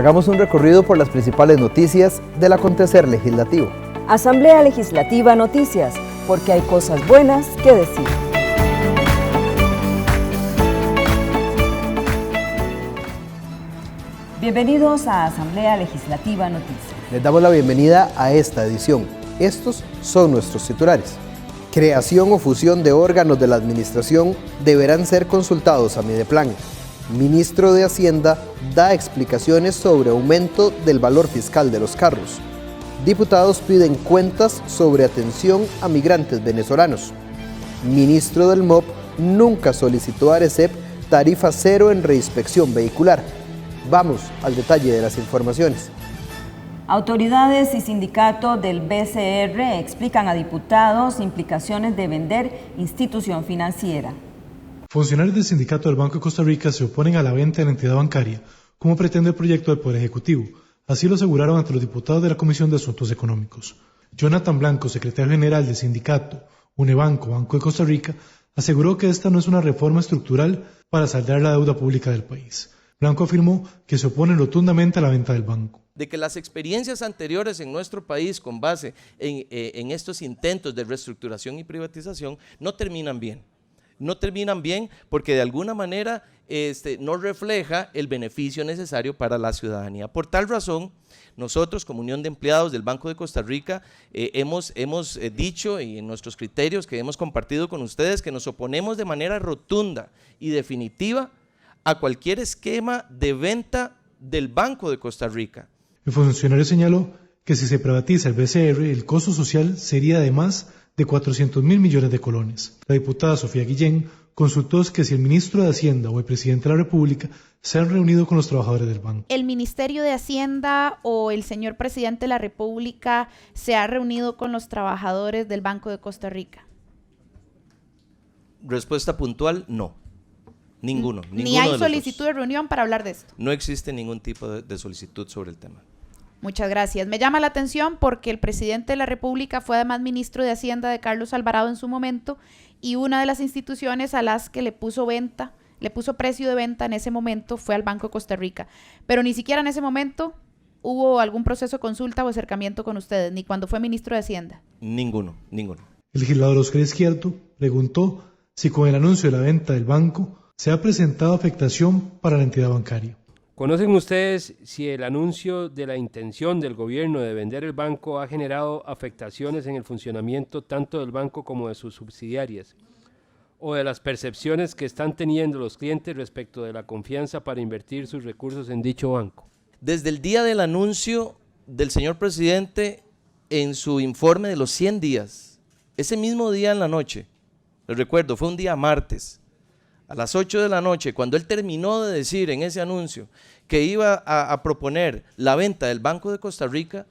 Hagamos un recorrido por las principales noticias del acontecer legislativo. Asamblea Legislativa Noticias, porque hay cosas buenas que decir. Bienvenidos a Asamblea Legislativa Noticias. Les damos la bienvenida a esta edición. Estos son nuestros titulares. Creación o fusión de órganos de la administración deberán ser consultados a Mideplan. Ministro de Hacienda da explicaciones sobre aumento del valor fiscal de los carros. Diputados piden cuentas sobre atención a migrantes venezolanos. Ministro del MOP nunca solicitó a Arecep tarifa cero en reinspección vehicular. Vamos al detalle de las informaciones. Autoridades y sindicatos del BCR explican a diputados implicaciones de vender institución financiera. Funcionarios del sindicato del Banco de Costa Rica se oponen a la venta de la entidad bancaria, como pretende el proyecto del Poder Ejecutivo. Así lo aseguraron ante los diputados de la Comisión de Asuntos Económicos. Jonathan Blanco, secretario general del sindicato Unebanco, Banco de Costa Rica, aseguró que esta no es una reforma estructural para saldar la deuda pública del país. Blanco afirmó que se oponen rotundamente a la venta del banco. De que las experiencias anteriores en nuestro país con base en estos intentos de reestructuración y privatización no terminan bien. No terminan bien porque de alguna manera no refleja el beneficio necesario para la ciudadanía. Por tal razón, nosotros como Unión de Empleados del Banco de Costa Rica hemos dicho y en nuestros criterios que hemos compartido con ustedes que nos oponemos de manera rotunda y definitiva a cualquier esquema de venta del Banco de Costa Rica. El funcionario señaló que si se privatiza el BCR, el costo social sería de más de 400.000 millones de colones. La diputada Sofía Guillén consultó que si el ministro de Hacienda o el presidente de la República se han reunido con los trabajadores del banco. ¿El Ministerio de Hacienda o el señor presidente de la República se ha reunido con los trabajadores del Banco de Costa Rica? Respuesta puntual, no. Ninguno. Ni hay solicitud de reunión para hablar de esto. No existe ningún tipo de solicitud sobre el tema. Muchas gracias. Me llama la atención porque el presidente de la República fue además ministro de Hacienda de Carlos Alvarado en su momento y una de las instituciones a las que le puso precio de venta en ese momento fue al Banco de Costa Rica. Pero ni siquiera en ese momento hubo algún proceso de consulta o acercamiento con ustedes, ni cuando fue ministro de Hacienda. Ninguno. El legislador Oscar Izquierdo preguntó si con el anuncio de la venta del banco se ha presentado afectación para la entidad bancaria. ¿Conocen ustedes si el anuncio de la intención del gobierno de vender el banco ha generado afectaciones en el funcionamiento tanto del banco como de sus subsidiarias? ¿O de las percepciones que están teniendo los clientes respecto de la confianza para invertir sus recursos en dicho banco? Desde el día del anuncio del señor presidente en su informe de los 100 días, ese mismo día en la noche, les recuerdo, fue un día martes, a las 8 de la noche, cuando él terminó de decir en ese anuncio que iba a proponer la venta del Banco de Costa Rica,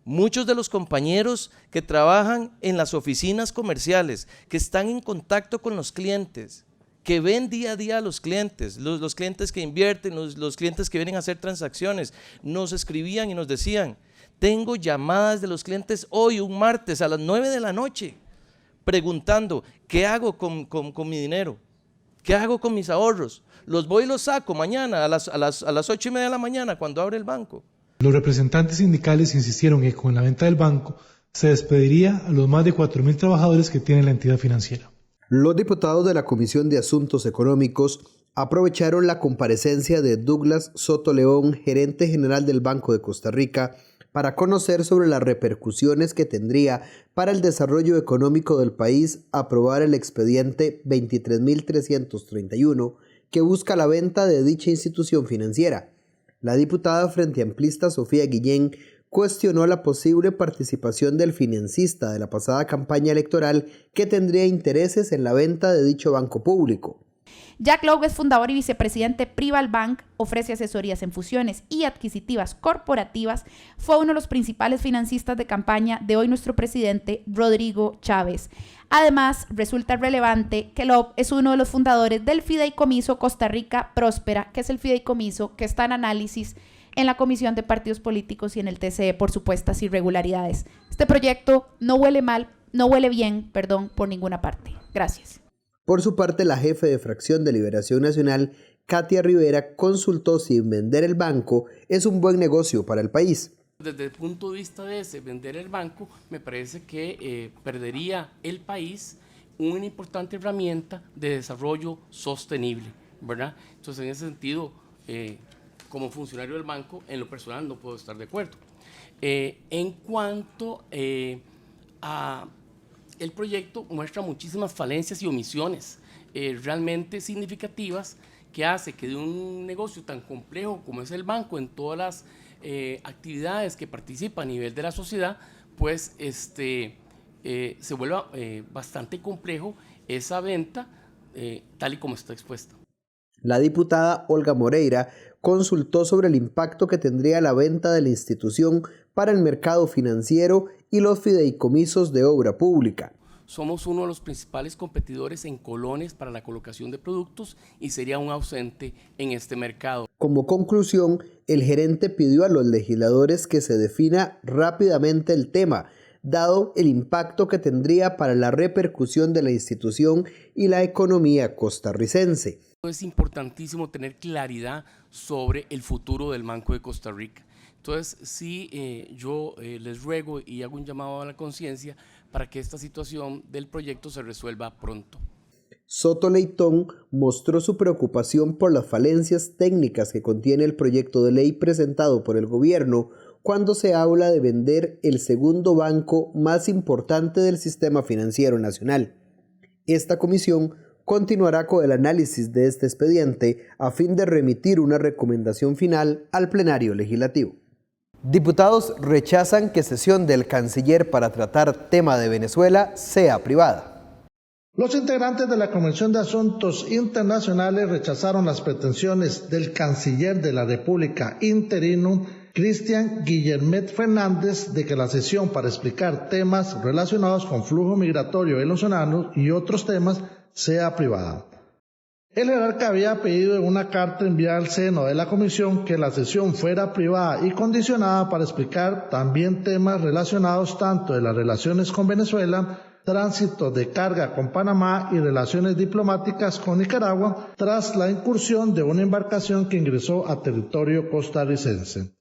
muchos de los compañeros que trabajan en las oficinas comerciales, que están en contacto con los clientes, que ven día a día a los clientes, los clientes que invierten, los clientes que vienen a hacer transacciones, nos escribían y nos decían, tengo llamadas de los clientes hoy, un martes, a las 9 de la noche, preguntando, ¿qué hago con mi dinero? ¿Qué hago con mis ahorros? Los voy y los saco mañana a las 8:30 de la mañana cuando abre el banco. Los representantes sindicales insistieron que con la venta del banco se despediría a los más de 4.000 trabajadores que tiene la entidad financiera. Los diputados de la Comisión de Asuntos Económicos aprovecharon la comparecencia de Douglas Soto León, gerente general del Banco de Costa Rica, para conocer sobre las repercusiones que tendría para el desarrollo económico del país aprobar el expediente 23.331 que busca la venta de dicha institución financiera. La diputada frente amplista Sofía Guillén cuestionó la posible participación del financista de la pasada campaña electoral que tendría intereses en la venta de dicho banco público. Jack Lowe es fundador y vicepresidente Privalbank, ofrece asesorías en fusiones y adquisitivas corporativas, fue uno de los principales financistas de campaña de hoy nuestro presidente Rodrigo Chávez. Además, resulta relevante que Lowe es uno de los fundadores del Fideicomiso Costa Rica Próspera, que es el fideicomiso que está en análisis en la Comisión de Partidos Políticos y en el TCE por supuestas irregularidades. Este proyecto no huele bien, por ninguna parte. Gracias. Por su parte, la jefe de fracción de Liberación Nacional Katia Rivera consultó si vender el banco es un buen negocio para el país. Desde el punto de vista de ese, vender el banco, me parece que perdería el país una importante herramienta de desarrollo sostenible, ¿verdad? Entonces, en ese sentido, como funcionario del banco, en lo personal no puedo estar de acuerdo. En cuanto a el proyecto, muestra muchísimas falencias y omisiones realmente significativas que hace que de un negocio tan complejo como es el banco, en todas las actividades que participa a nivel de la sociedad, pues se vuelva bastante complejo esa venta tal y como está expuesta. La diputada Olga Moreira consultó sobre el impacto que tendría la venta de la institución para el mercado financiero y los fideicomisos de obra pública. Somos uno de los principales competidores en colones para la colocación de productos y sería un ausente en este mercado. Como conclusión, el gerente pidió a los legisladores que se defina rápidamente el tema, dado el impacto que tendría para la repercusión de la institución y la economía costarricense. Es importantísimo tener claridad sobre el futuro del Banco de Costa Rica. Entonces, sí, yo les ruego y hago un llamado a la conciencia para que esta situación del proyecto se resuelva pronto. Soto Leitón mostró su preocupación por las falencias técnicas que contiene el proyecto de ley presentado por el gobierno cuando se habla de vender el segundo banco más importante del sistema financiero nacional. Esta comisión continuará con el análisis de este expediente a fin de remitir una recomendación final al plenario legislativo. Diputados rechazan que sesión del canciller para tratar tema de Venezuela sea privada. Los integrantes de la Comisión de Asuntos Internacionales rechazaron las pretensiones del canciller de la República interino, Cristian Guillermet Fernández, de que la sesión para explicar temas relacionados con flujo migratorio venezolano y otros temas sea privada. El jerarca había pedido en una carta enviada al seno de la comisión que la sesión fuera privada y condicionada para explicar también temas relacionados tanto de las relaciones con Venezuela, tránsito de carga con Panamá y relaciones diplomáticas con Nicaragua tras la incursión de una embarcación que ingresó a territorio costarricense.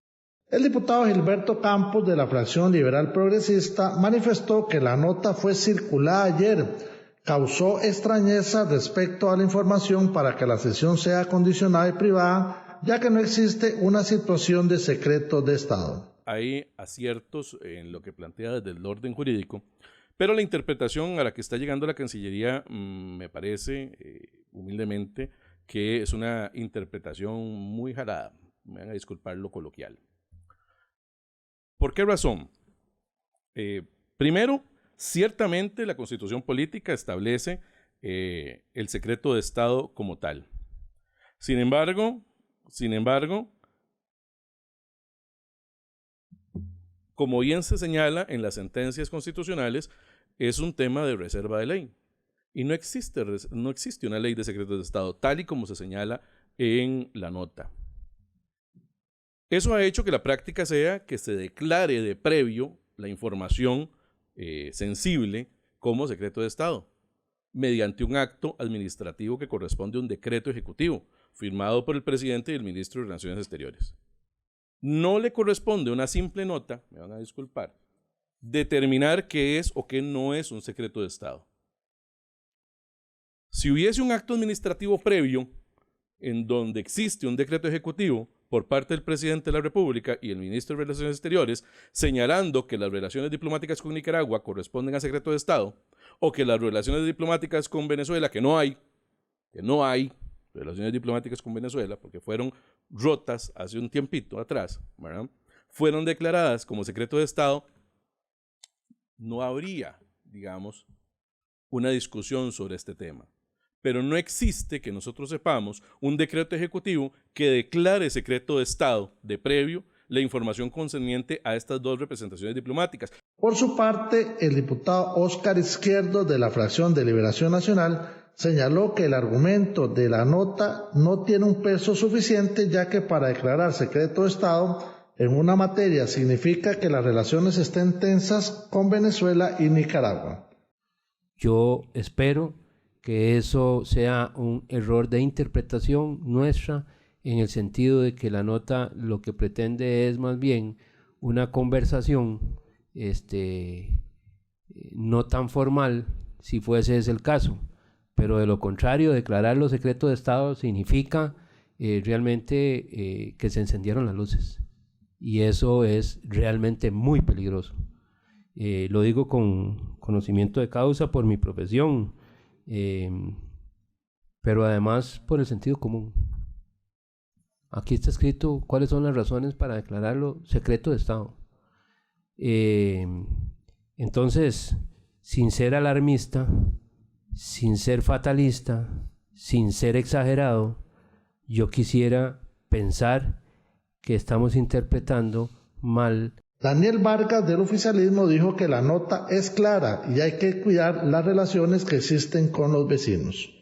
El diputado Gilberto Campos de la fracción liberal progresista manifestó que la nota fue circulada ayer. Causó extrañeza respecto a la información para que la sesión sea condicionada y privada, ya que no existe una situación de secreto de Estado. Hay aciertos en lo que plantea desde el orden jurídico, pero la interpretación a la que está llegando la Cancillería me parece, humildemente, que es una interpretación muy jalada. Me van a disculpar lo coloquial. ¿Por qué razón? Primero, ciertamente la Constitución Política establece el secreto de Estado como tal. Sin embargo, como bien se señala en las sentencias constitucionales, es un tema de reserva de ley. Y no existe una ley de secretos de Estado, tal y como se señala en la nota. Eso ha hecho que la práctica sea que se declare de previo la información sensible como secreto de Estado, mediante un acto administrativo que corresponde a un decreto ejecutivo, firmado por el presidente y el ministro de Relaciones Exteriores. No le corresponde una simple nota, me van a disculpar, determinar qué es o qué no es un secreto de Estado. Si hubiese un acto administrativo previo, en donde existe un decreto ejecutivo por parte del presidente de la República y el ministro de Relaciones Exteriores, señalando que las relaciones diplomáticas con Nicaragua corresponden a secreto de Estado, o que las relaciones diplomáticas con Venezuela, que no hay relaciones diplomáticas con Venezuela, porque fueron rotas hace un tiempito atrás, ¿verdad?, fueron declaradas como secreto de Estado, no habría, digamos, una discusión sobre este tema. Pero no existe, que nosotros sepamos, un decreto ejecutivo que declare secreto de Estado de previo la información concerniente a estas dos representaciones diplomáticas. Por su parte, el diputado Óscar Izquierdo de la fracción de Liberación Nacional señaló que el argumento de la nota no tiene un peso suficiente, ya que para declarar secreto de Estado en una materia significa que las relaciones estén tensas con Venezuela y Nicaragua. Yo espero que eso sea un error de interpretación nuestra, en el sentido de que la nota lo que pretende es más bien una conversación no tan formal, si fuese ese el caso, pero de lo contrario, declararlo secreto de Estado significa realmente que se encendieron las luces, y eso es realmente muy peligroso. Lo digo con conocimiento de causa por mi profesión, pero además por el sentido común. Aquí está escrito cuáles son las razones para declararlo secreto de Estado. Entonces, sin ser alarmista, sin ser fatalista, sin ser exagerado, yo quisiera pensar que estamos interpretando mal. Daniel Vargas del oficialismo dijo que la nota es clara y hay que cuidar las relaciones que existen con los vecinos.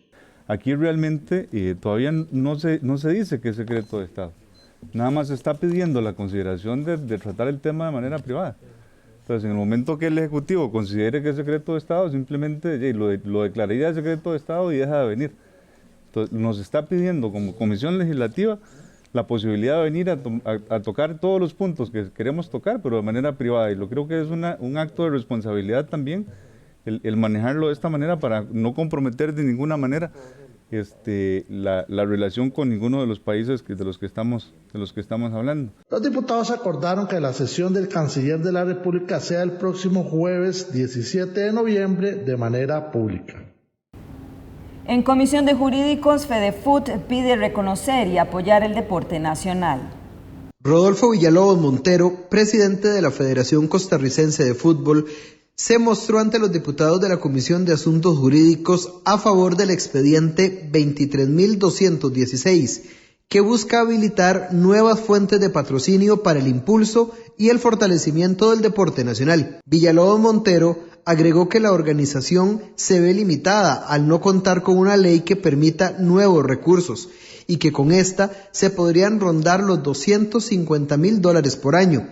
Aquí realmente todavía no se dice que es secreto de Estado. Nada más se está pidiendo la consideración de tratar el tema de manera privada. Entonces, en el momento que el Ejecutivo considere que es secreto de Estado, simplemente lo declararía de secreto de Estado y deja de venir. Entonces, nos está pidiendo como Comisión Legislativa la posibilidad de venir a tocar todos los puntos que queremos tocar, pero de manera privada. Y lo creo que es un acto de responsabilidad también el manejarlo de esta manera para no comprometer de ninguna manera la relación con ninguno de los países de los que estamos hablando. Los diputados acordaron que la sesión del Canciller de la República sea el próximo jueves 17 de noviembre de manera pública. En Comisión de Jurídicos, FEDEFUT pide reconocer y apoyar el deporte nacional. Rodolfo Villalobos Montero, presidente de la Federación Costarricense de Fútbol, se mostró ante los diputados de la Comisión de Asuntos Jurídicos a favor del expediente 23.216, que busca habilitar nuevas fuentes de patrocinio para el impulso y el fortalecimiento del deporte nacional. Villalobos Montero agregó que la organización se ve limitada al no contar con una ley que permita nuevos recursos y que con esta se podrían rondar los $250,000 por año.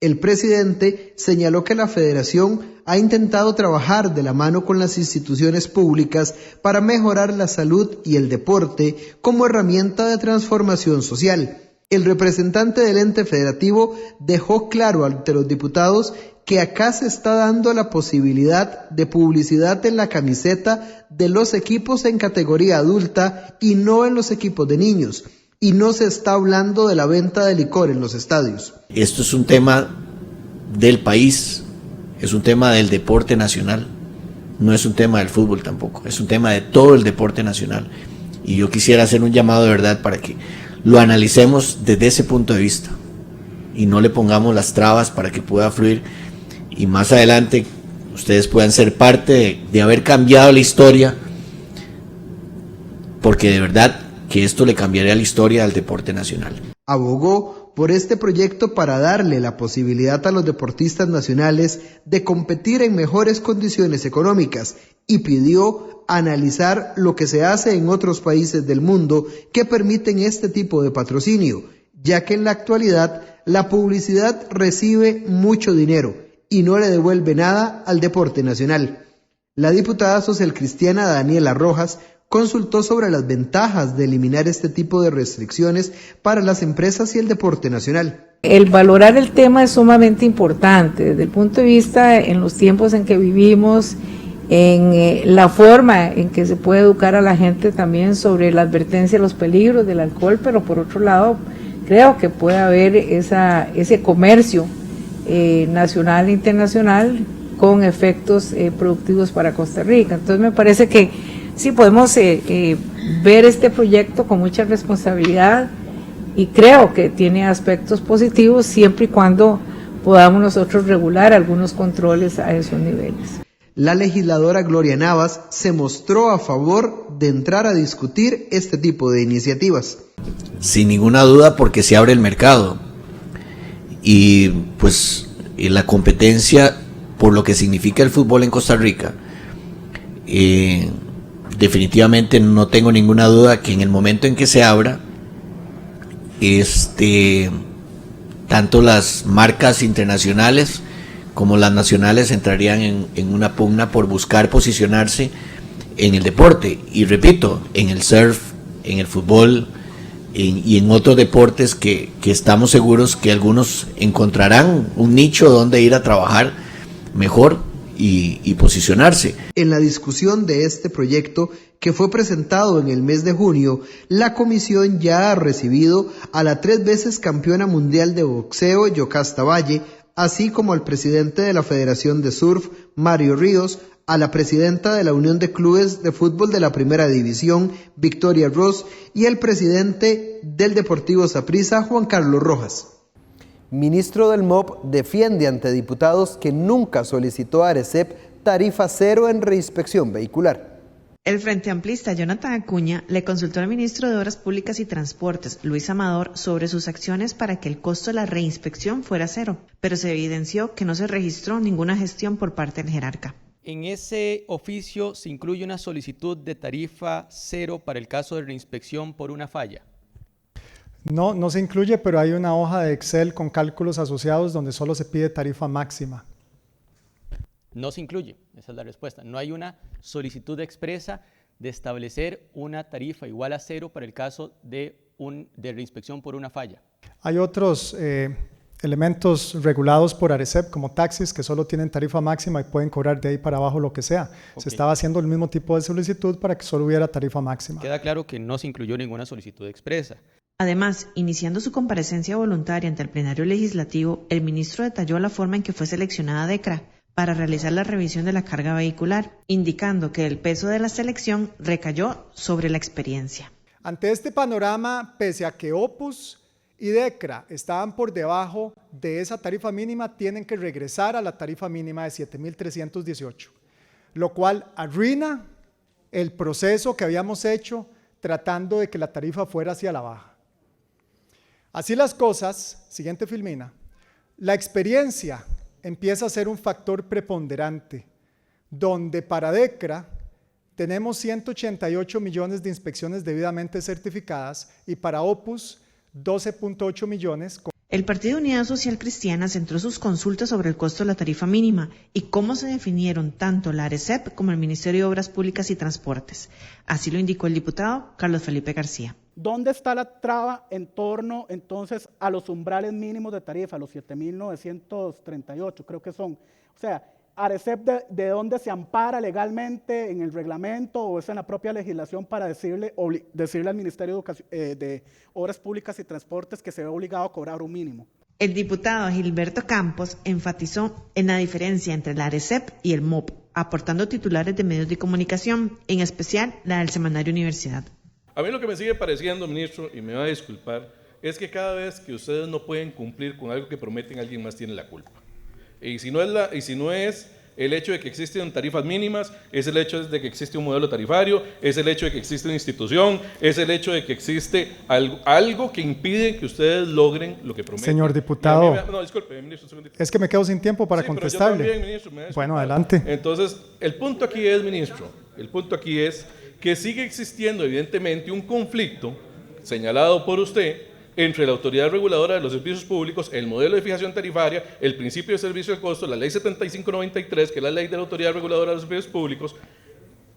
El presidente señaló que la federación ha intentado trabajar de la mano con las instituciones públicas para mejorar la salud y el deporte como herramienta de transformación social. El representante del ente federativo dejó claro ante los diputados que acá se está dando la posibilidad de publicidad en la camiseta de los equipos en categoría adulta y no en los equipos de niños, y no se está hablando de la venta de licor en los estadios. Esto es un tema del país, es un tema del deporte nacional, no es un tema del fútbol tampoco, es un tema de todo el deporte nacional, y yo quisiera hacer un llamado de verdad para que lo analicemos desde ese punto de vista y no le pongamos las trabas para que pueda fluir y más adelante ustedes puedan ser parte de haber cambiado la historia, porque de verdad que esto le cambiaría la historia al deporte nacional. Abogó por este proyecto para darle la posibilidad a los deportistas nacionales de competir en mejores condiciones económicas y pidió analizar lo que se hace en otros países del mundo que permiten este tipo de patrocinio, ya que en la actualidad la publicidad recibe mucho dinero y no le devuelve nada al deporte nacional. La diputada socialcristiana Daniela Rojas consultó sobre las ventajas de eliminar este tipo de restricciones para las empresas y el deporte nacional. El valorar el tema es sumamente importante desde el punto de vista en los tiempos en que vivimos, en la forma en que se puede educar a la gente también sobre la advertencia de los peligros del alcohol, pero por otro lado creo que puede haber ese comercio nacional e internacional con efectos productivos para Costa Rica. Entonces me parece que sí podemos ver este proyecto con mucha responsabilidad y creo que tiene aspectos positivos siempre y cuando podamos nosotros regular algunos controles a esos niveles. La legisladora Gloria Navas se mostró a favor de entrar a discutir este tipo de iniciativas. Sin ninguna duda, porque se abre el mercado y pues la competencia por lo que significa el fútbol en Costa Rica. Definitivamente no tengo ninguna duda que en el momento en que se abra, tanto las marcas internacionales como las nacionales entrarían en una pugna por buscar posicionarse en el deporte, y repito, en el surf, en el fútbol y en otros deportes que estamos seguros que algunos encontrarán un nicho donde ir a trabajar mejor y posicionarse. En la discusión de este proyecto, que fue presentado en el mes de junio, la comisión ya ha recibido a la 3 veces campeona mundial de boxeo, Yocasta Valle, así como al presidente de la Federación de Surf, Mario Ríos, a la presidenta de la Unión de Clubes de Fútbol de la Primera División, Victoria Ross, y el presidente del Deportivo Saprissa, Juan Carlos Rojas. Ministro del MOP defiende ante diputados que nunca solicitó a ARECEP tarifa cero en reinspección vehicular. El Frente Amplista Jonathan Acuña le consultó al ministro de Obras Públicas y Transportes, Luis Amador, sobre sus acciones para que el costo de la reinspección fuera cero, pero se evidenció que no se registró ninguna gestión por parte del jerarca. En ese oficio se incluye una solicitud de tarifa cero para el caso de reinspección por una falla. No, no se incluye, pero hay una hoja de Excel con cálculos asociados donde solo se pide tarifa máxima. No se incluye, esa es la respuesta. No hay una solicitud expresa de establecer una tarifa igual a cero para el caso de reinspección por una falla. Hay otros elementos regulados por ARECEP como taxis que solo tienen tarifa máxima y pueden cobrar de ahí para abajo lo que sea. Okay. Se estaba haciendo el mismo tipo de solicitud para que solo hubiera tarifa máxima. Queda claro que no se incluyó ninguna solicitud expresa. Además, iniciando su comparecencia voluntaria ante el plenario legislativo, el ministro detalló la forma en que fue seleccionada DECRA para realizar la revisión de la carga vehicular, indicando que el peso de la selección recayó sobre la experiencia. Ante este panorama, pese a que Opus y DECRA estaban por debajo de esa tarifa mínima, tienen que regresar a la tarifa mínima de 7.318, lo cual arruina el proceso que habíamos hecho tratando de que la tarifa fuera hacia la baja. Así las cosas, siguiente filmina, la experiencia empieza a ser un factor preponderante, donde para DECRA tenemos 188 millones de inspecciones debidamente certificadas y para Opus 12.8 millones. El Partido Unidad Social Cristiana centró sus consultas sobre el costo de la tarifa mínima y cómo se definieron tanto la ARECEP como el Ministerio de Obras Públicas y Transportes. Así lo indicó el diputado Carlos Felipe García. ¿Dónde está la traba en torno entonces a los umbrales mínimos de tarifa, los 7.938 creo que son? O sea, ARECEP de dónde se ampara legalmente, en el reglamento o es en la propia legislación para decirle al Ministerio de Obras Públicas y Transportes que se ve obligado a cobrar un mínimo. El diputado Gilberto Campos enfatizó en la diferencia entre la ARECEP y el MOP, aportando titulares de medios de comunicación, en especial la del semanario Universidad. A mí lo que me sigue pareciendo, ministro, y me va a disculpar, es que cada vez que ustedes no pueden cumplir con algo que prometen, alguien más tiene la culpa. Y si no es el hecho de que existen tarifas mínimas, es el hecho de que existe un modelo tarifario, es el hecho de que existe una institución, es el hecho de que existe algo que impide que ustedes logren lo que prometen. Señor diputado, no, disculpe, ministro, un segundito. Es que me quedo sin tiempo para contestarle. Pero yo también, ministro, bueno, adelante. Entonces, el punto aquí es, ministro, que sigue existiendo evidentemente un conflicto señalado por usted entre la Autoridad Reguladora de los Servicios Públicos, el modelo de fijación tarifaria, el principio de servicio al costo, la ley 7593, que es la ley de la Autoridad Reguladora de los Servicios Públicos,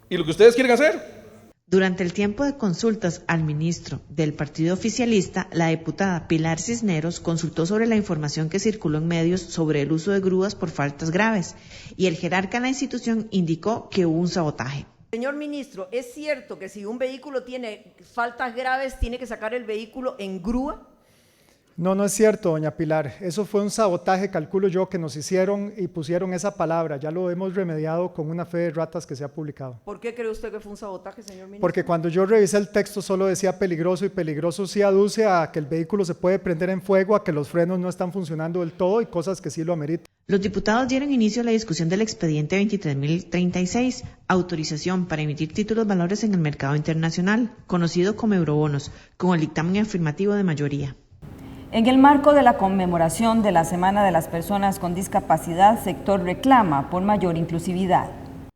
y lo que ustedes quieren hacer. Durante el tiempo de consultas al ministro del partido oficialista, la diputada Pilar Cisneros consultó sobre la información que circuló en medios sobre el uso de grúas por faltas graves, y el jerarca de la institución indicó que hubo un sabotaje. Señor ministro, ¿es cierto que si un vehículo tiene faltas graves, tiene que sacar el vehículo en grúa? No, no es cierto, doña Pilar. Eso fue un sabotaje, calculo yo, que nos hicieron y pusieron esa palabra. Ya lo hemos remediado con una fe de ratas que se ha publicado. ¿Por qué cree usted que fue un sabotaje, señor ministro? Porque cuando yo revisé el texto solo decía peligroso, y peligroso sí aduce a que el vehículo se puede prender en fuego, a que los frenos no están funcionando del todo y cosas que sí lo ameritan. Los diputados dieron inicio a la discusión del expediente 23.036, autorización para emitir títulos valores en el mercado internacional, conocido como eurobonos, con el dictamen afirmativo de mayoría. En el marco de la conmemoración de la Semana de las Personas con Discapacidad, sector reclama por mayor inclusividad.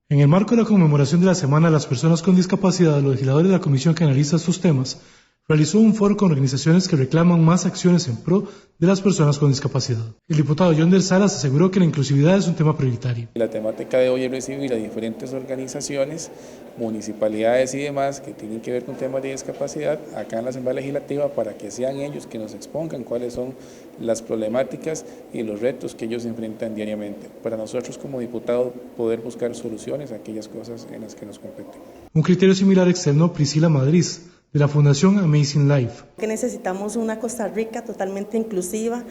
En el marco de la conmemoración de la Semana de las Personas con Discapacidad, los legisladores de la comisión que analiza estos temas realizó un foro con organizaciones que reclaman más acciones en pro de las personas con discapacidad. El diputado John del Salas aseguró que la inclusividad es un tema prioritario. La temática de hoy es recibir a diferentes organizaciones, municipalidades y demás que tienen que ver con temas de discapacidad acá en la Asamblea Legislativa para que sean ellos que nos expongan cuáles son las problemáticas y los retos que ellos enfrentan diariamente. Para nosotros como diputados poder buscar soluciones a aquellas cosas en las que nos competen. Un criterio similar externó Priscila Madrid, de la Fundación Amazing Life. Que necesitamos una Costa Rica totalmente inclusiva,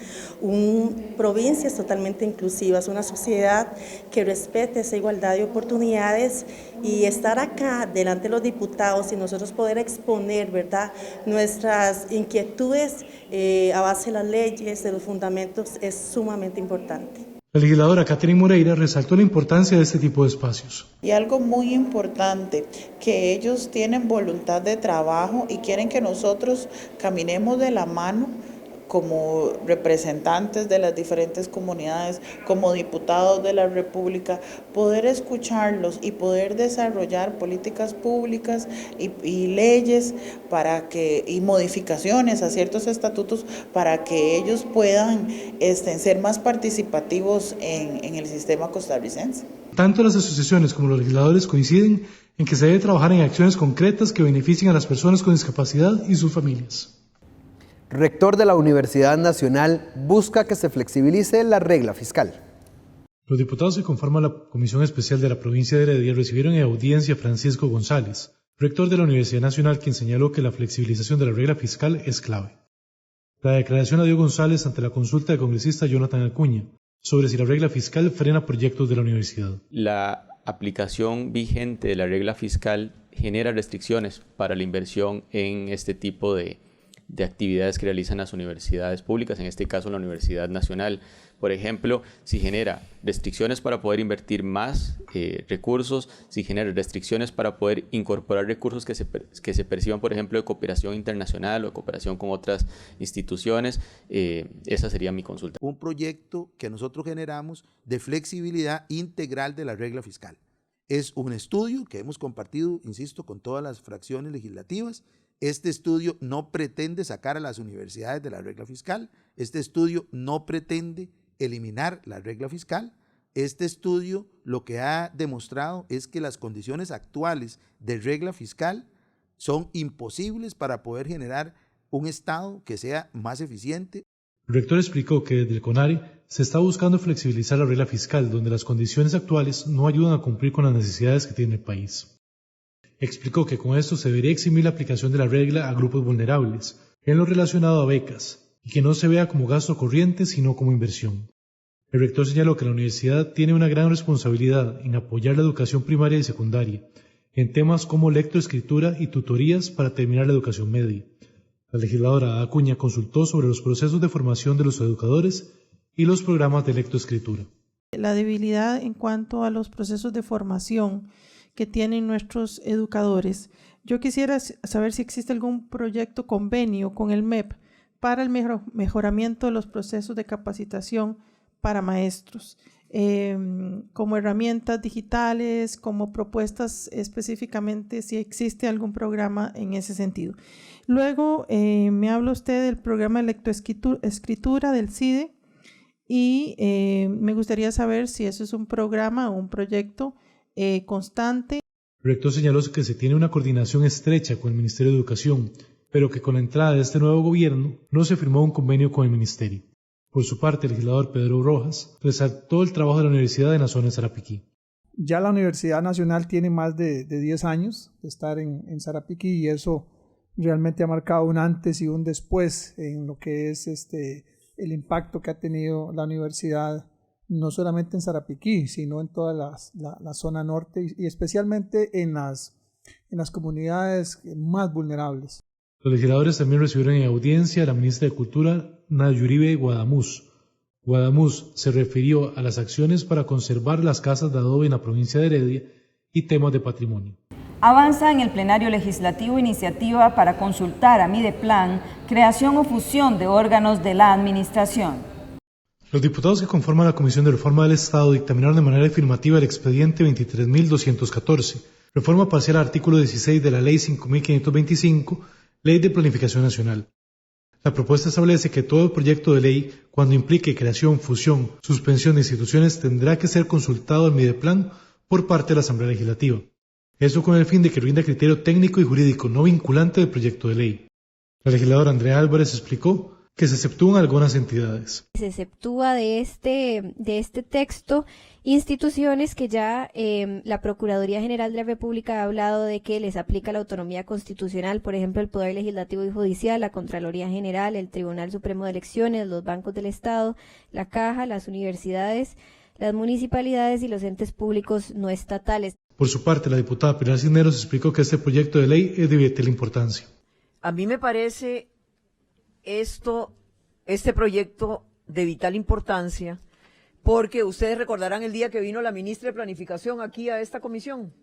provincias totalmente inclusivas, una sociedad que respete esa igualdad de oportunidades y estar acá delante de los diputados y nosotros poder exponer, ¿verdad?, nuestras inquietudes a base de las leyes, de los fundamentos, es sumamente importante. La legisladora Catherine Moreira resaltó la importancia de este tipo de espacios. Y algo muy importante, que ellos tienen voluntad de trabajo y quieren que nosotros caminemos de la mano como representantes de las diferentes comunidades, como diputados de la República, poder escucharlos y poder desarrollar políticas públicas y leyes y modificaciones a ciertos estatutos para que ellos puedan ser más participativos en el sistema costarricense. Tanto las asociaciones como los legisladores coinciden en que se debe trabajar en acciones concretas que beneficien a las personas con discapacidad y sus familias. Rector de la Universidad Nacional busca que se flexibilice la regla fiscal. Los diputados que conforman la Comisión Especial de la Provincia de Heredia recibieron en audiencia a Francisco González, rector de la Universidad Nacional, quien señaló que la flexibilización de la regla fiscal es clave. La declaración la dio González ante la consulta del congresista Jonathan Acuña sobre si la regla fiscal frena proyectos de la universidad. La aplicación vigente de la regla fiscal genera restricciones para la inversión en este tipo de actividades que realizan las universidades públicas, en este caso la Universidad Nacional. Por ejemplo, si genera restricciones para poder invertir más recursos, si genera restricciones para poder incorporar recursos que se perciban, por ejemplo, de cooperación internacional o cooperación con otras instituciones, esa sería mi consulta. Un proyecto que nosotros generamos de flexibilidad integral de la regla fiscal. Es un estudio que hemos compartido, insisto, con todas las fracciones legislativas. Este estudio no pretende sacar a las universidades de la regla fiscal. Este estudio no pretende eliminar la regla fiscal. Este estudio lo que ha demostrado es que las condiciones actuales de regla fiscal son imposibles para poder generar un Estado que sea más eficiente. El rector explicó que desde el CONARE se está buscando flexibilizar la regla fiscal, donde las condiciones actuales no ayudan a cumplir con las necesidades que tiene el país. Explicó que con esto se debería eximir la aplicación de la regla a grupos vulnerables, en lo relacionado a becas, y que no se vea como gasto corriente, sino como inversión. El rector señaló que la universidad tiene una gran responsabilidad en apoyar la educación primaria y secundaria, en temas como lectoescritura y tutorías para terminar la educación media. La legisladora Acuña consultó sobre los procesos de formación de los educadores y los programas de lectoescritura. La debilidad en cuanto a los procesos de formación que tienen nuestros educadores. Yo quisiera saber si existe algún proyecto convenio con el MEP para el mejoramiento de los procesos de capacitación para maestros, como herramientas digitales, como propuestas específicamente, si existe algún programa en ese sentido. Luego me habla usted del programa de lectoescritura del CIDE y me gustaría saber si eso es un programa o un proyecto constante. El rector señaló que se tiene una coordinación estrecha con el Ministerio de Educación, pero que con la entrada de este nuevo gobierno no se firmó un convenio con el Ministerio. Por su parte, el legislador Pedro Rojas resaltó el trabajo de la universidad en la zona de Sarapiquí. Ya la Universidad Nacional tiene más de 10 años de estar en Sarapiquí y eso realmente ha marcado un antes y un después en lo que es el impacto que ha tenido la universidad, no solamente en Sarapiquí, sino en toda la zona norte y especialmente en las comunidades más vulnerables. Los legisladores también recibieron en audiencia a la ministra de Cultura, Nayuribe Guadamuz. Guadamuz se refirió a las acciones para conservar las casas de adobe en la provincia de Heredia y temas de patrimonio. Avanza en el plenario legislativo iniciativa para consultar a Mideplan creación o fusión de órganos de la administración. Los diputados que conforman la Comisión de Reforma del Estado dictaminaron de manera afirmativa el expediente 23.214, reforma parcial al artículo 16 de la Ley 5.525, Ley de Planificación Nacional. La propuesta establece que todo proyecto de ley, cuando implique creación, fusión, suspensión de instituciones, tendrá que ser consultado al Mideplan por parte de la Asamblea Legislativa. Eso con el fin de que rinda criterio técnico y jurídico no vinculante del proyecto de ley. La legisladora Andrea Álvarez explicó que se exceptúan algunas entidades. Se exceptúa de este texto instituciones que ya la Procuraduría General de la República ha hablado de que les aplica la autonomía constitucional, por ejemplo, el Poder Legislativo y Judicial, la Contraloría General, el Tribunal Supremo de Elecciones, los bancos del Estado, la Caja, las universidades, las municipalidades y los entes públicos no estatales. Por su parte, la diputada Pilar Cisneros explicó que este proyecto de ley es de vital importancia. A mí me parece este proyecto de vital importancia porque ustedes recordarán el día que vino la ministra de Planificación aquí a esta comisión,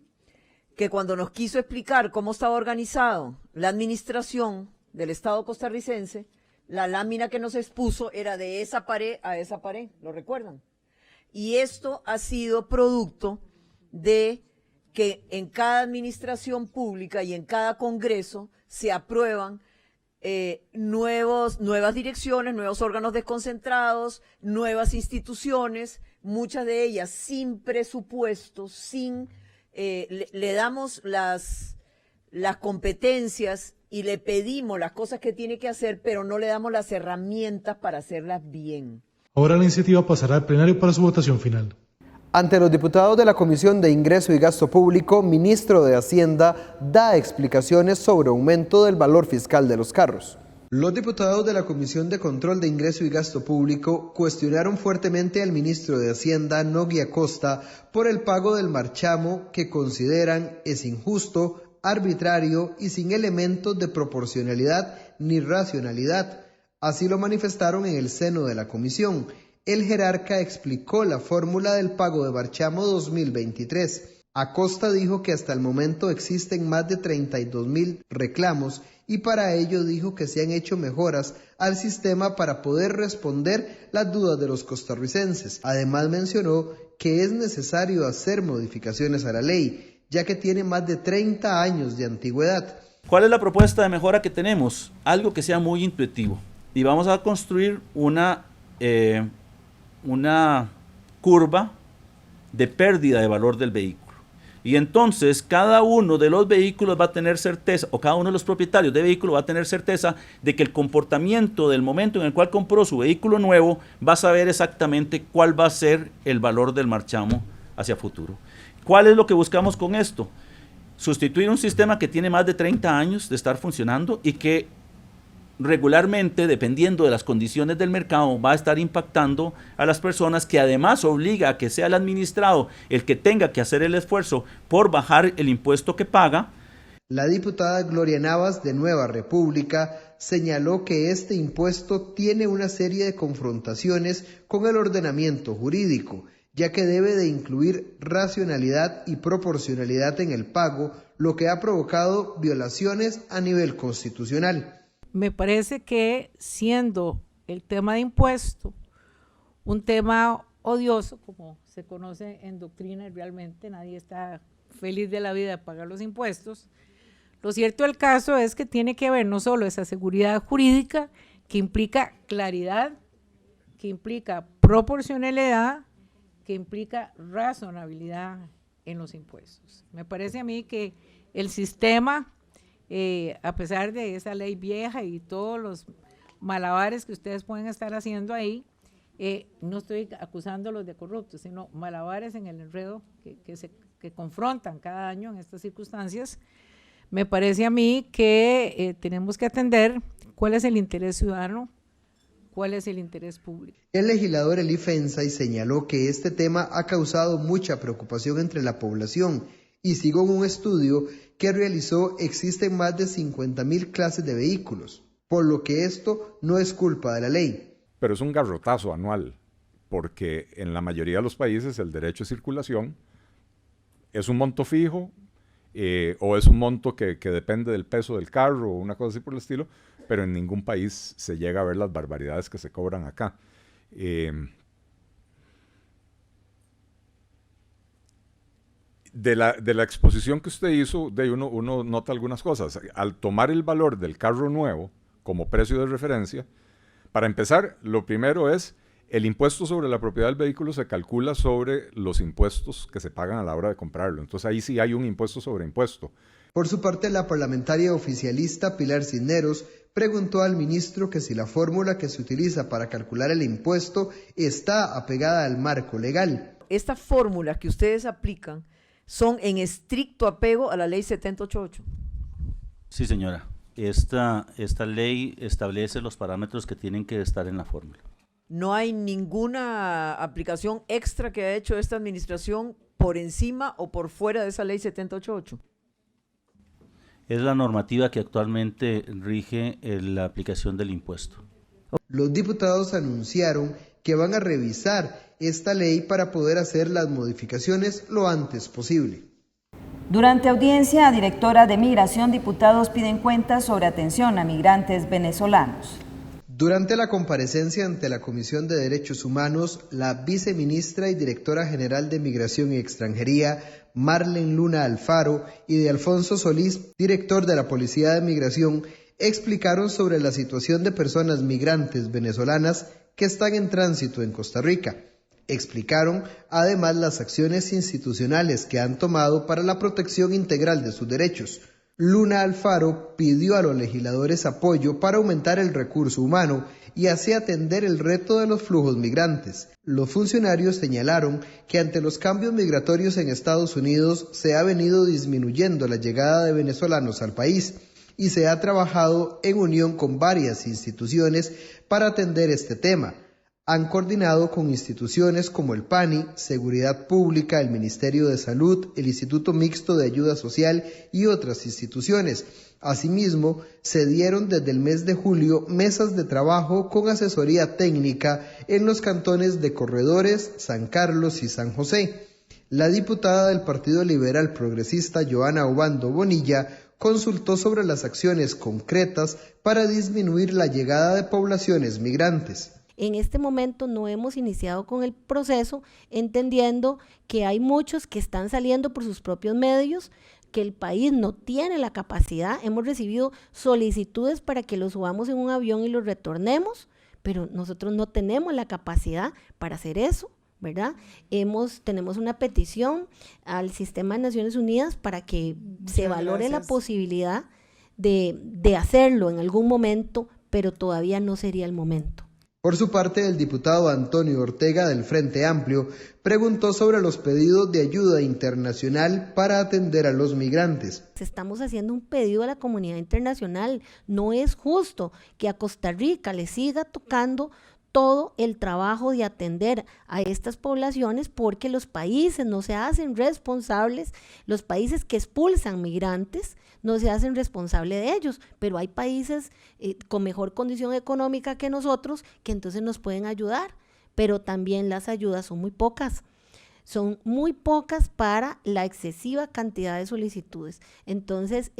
que cuando nos quiso explicar cómo estaba organizado la administración del Estado costarricense, la lámina que nos expuso era de esa pared a esa pared, ¿lo recuerdan? Y esto ha sido producto de que en cada administración pública y en cada congreso se aprueban nuevas direcciones, nuevos órganos desconcentrados, nuevas instituciones, muchas de ellas sin presupuesto, le damos las competencias y le pedimos las cosas que tiene que hacer, pero no le damos las herramientas para hacerlas bien. Ahora la iniciativa pasará al plenario para su votación final. Ante los diputados de la Comisión de Ingreso y Gasto Público, ministro de Hacienda da explicaciones sobre aumento del valor fiscal de los carros. Los diputados de la Comisión de Control de Ingreso y Gasto Público cuestionaron fuertemente al ministro de Hacienda, Nogui Acosta, por el pago del marchamo que consideran es injusto, arbitrario y sin elementos de proporcionalidad ni racionalidad. Así lo manifestaron en el seno de la comisión. El jerarca explicó la fórmula del pago de marchamo 2023. Acosta dijo que hasta el momento existen más de 32,000 reclamos y para ello dijo que se han hecho mejoras al sistema para poder responder las dudas de los costarricenses. Además mencionó que es necesario hacer modificaciones a la ley, ya que tiene más de 30 años de antigüedad. ¿Cuál es la propuesta de mejora que tenemos? Algo que sea muy intuitivo. Y vamos a construir una curva de pérdida de valor del vehículo. Y entonces cada uno de los vehículos va a tener certeza, o cada uno de los propietarios de vehículos va a tener certeza de que el comportamiento del momento en el cual compró su vehículo nuevo va a saber exactamente cuál va a ser el valor del marchamo hacia futuro. ¿Cuál es lo que buscamos con esto? Sustituir un sistema que tiene más de 30 años de estar funcionando y que regularmente, dependiendo de las condiciones del mercado, va a estar impactando a las personas, que además obliga a que sea el administrado el que tenga que hacer el esfuerzo por bajar el impuesto que paga. La diputada Gloria Navas de Nueva República señaló que este impuesto tiene una serie de confrontaciones con el ordenamiento jurídico, ya que debe de incluir racionalidad y proporcionalidad en el pago, lo que ha provocado violaciones a nivel constitucional. Me parece que siendo el tema de impuesto un tema odioso, como se conoce en doctrina, y realmente nadie está feliz de la vida de pagar los impuestos, lo cierto del caso es que tiene que haber no solo esa seguridad jurídica que implica claridad, que implica proporcionalidad, que implica razonabilidad en los impuestos. Me parece a mí que el sistema, a pesar de esa ley vieja y todos los malabares que ustedes pueden estar haciendo ahí, no estoy acusándolos de corruptos, sino malabares en el enredo que confrontan cada año en estas circunstancias. Me parece a mí que tenemos que atender cuál es el interés ciudadano, cuál es el interés público. El legislador Eli Fensay señaló que este tema ha causado mucha preocupación entre la población y según un estudio que realizó existen más de 50,000 clases de vehículos, por lo que esto no es culpa de la ley. Pero es un garrotazo anual, porque en la mayoría de los países el derecho de circulación es un monto fijo o es un monto que depende del peso del carro o una cosa así por el estilo, pero en ningún país se llega a ver las barbaridades que se cobran acá. De la exposición que usted hizo, uno nota algunas cosas. Al tomar el valor del carro nuevo como precio de referencia, para empezar, lo primero es el impuesto sobre la propiedad del vehículo se calcula sobre los impuestos que se pagan a la hora de comprarlo. Entonces ahí sí hay un impuesto sobre impuesto. Por su parte, la parlamentaria oficialista Pilar Cisneros preguntó al ministro que si la fórmula que se utiliza para calcular el impuesto está apegada al marco legal. Esta fórmula que ustedes aplican son en estricto apego a la ley 7088. Sí, señora. Esta ley establece los parámetros que tienen que estar en la fórmula. No hay ninguna aplicación extra que ha hecho esta administración por encima o por fuera de esa ley 7088. Es la normativa que actualmente rige la aplicación del impuesto. Los diputados anunciaron que van a revisar esta ley para poder hacer las modificaciones lo antes posible. Durante audiencia, directora de Migración, diputados piden cuentas sobre atención a migrantes venezolanos. Durante la comparecencia ante la Comisión de Derechos Humanos, la viceministra y directora general de Migración y Extranjería, Marlen Luna Alfaro, y de Alfonso Solís, director de la Policía de Migración, explicaron sobre la situación de personas migrantes venezolanas que están en tránsito en Costa Rica. Explicaron además las acciones institucionales que han tomado para la protección integral de sus derechos. Luna Alfaro pidió a los legisladores apoyo para aumentar el recurso humano y así atender el reto de los flujos migrantes. Los funcionarios señalaron que ante los cambios migratorios en Estados Unidos se ha venido disminuyendo la llegada de venezolanos al país y se ha trabajado en unión con varias instituciones para atender este tema. Han coordinado con instituciones como el PANI, Seguridad Pública, el Ministerio de Salud, el Instituto Mixto de Ayuda Social y otras instituciones. Asimismo, se dieron desde el mes de julio mesas de trabajo con asesoría técnica en los cantones de Corredores, San Carlos y San José. La diputada del Partido Liberal Progresista, Joana Obando Bonilla, consultó sobre las acciones concretas para disminuir la llegada de poblaciones migrantes. En este momento no hemos iniciado con el proceso, entendiendo que hay muchos que están saliendo por sus propios medios, que el país no tiene la capacidad. Hemos recibido solicitudes para que los subamos en un avión y los retornemos, pero nosotros no tenemos la capacidad para hacer eso, ¿verdad? Tenemos una petición al Sistema de Naciones Unidas para que se valore la posibilidad de hacerlo en algún momento, pero todavía no sería el momento. Por su parte, el diputado Antonio Ortega del Frente Amplio preguntó sobre los pedidos de ayuda internacional para atender a los migrantes. Estamos haciendo un pedido a la comunidad internacional. No es justo que a Costa Rica le siga tocando todo el trabajo de atender a estas poblaciones porque los países no se hacen responsables, los países que expulsan migrantes no se hacen responsables de ellos, pero hay países con mejor condición económica que nosotros que entonces nos pueden ayudar, pero también las ayudas son muy pocas para la excesiva cantidad de solicitudes. Entonces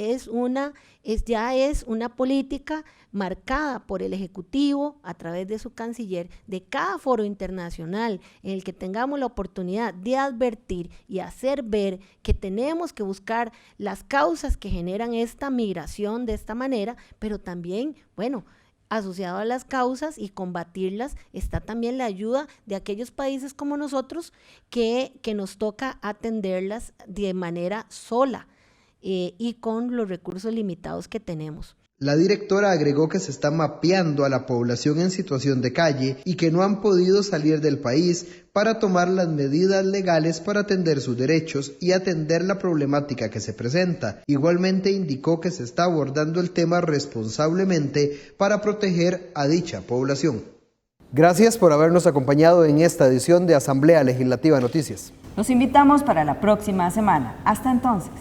ya es una política marcada por el Ejecutivo a través de su canciller de cada foro internacional en el que tengamos la oportunidad de advertir y hacer ver que tenemos que buscar las causas que generan esta migración de esta manera, pero también, asociado a las causas y combatirlas está también la ayuda de aquellos países como nosotros que nos toca atenderlas de manera sola y con los recursos limitados que tenemos. La directora agregó que se está mapeando a la población en situación de calle y que no han podido salir del país para tomar las medidas legales para atender sus derechos y atender la problemática que se presenta. Igualmente indicó que se está abordando el tema responsablemente para proteger a dicha población. Gracias por habernos acompañado en esta edición de Asamblea Legislativa Noticias. Los invitamos para la próxima semana. Hasta entonces.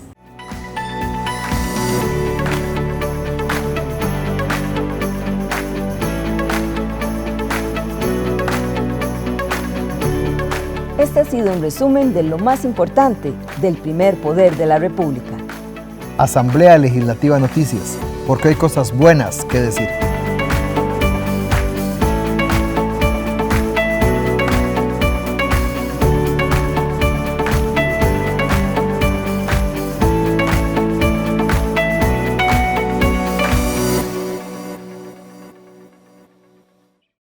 Este ha sido un resumen de lo más importante del primer poder de la República. Asamblea Legislativa Noticias, porque hay cosas buenas que decir.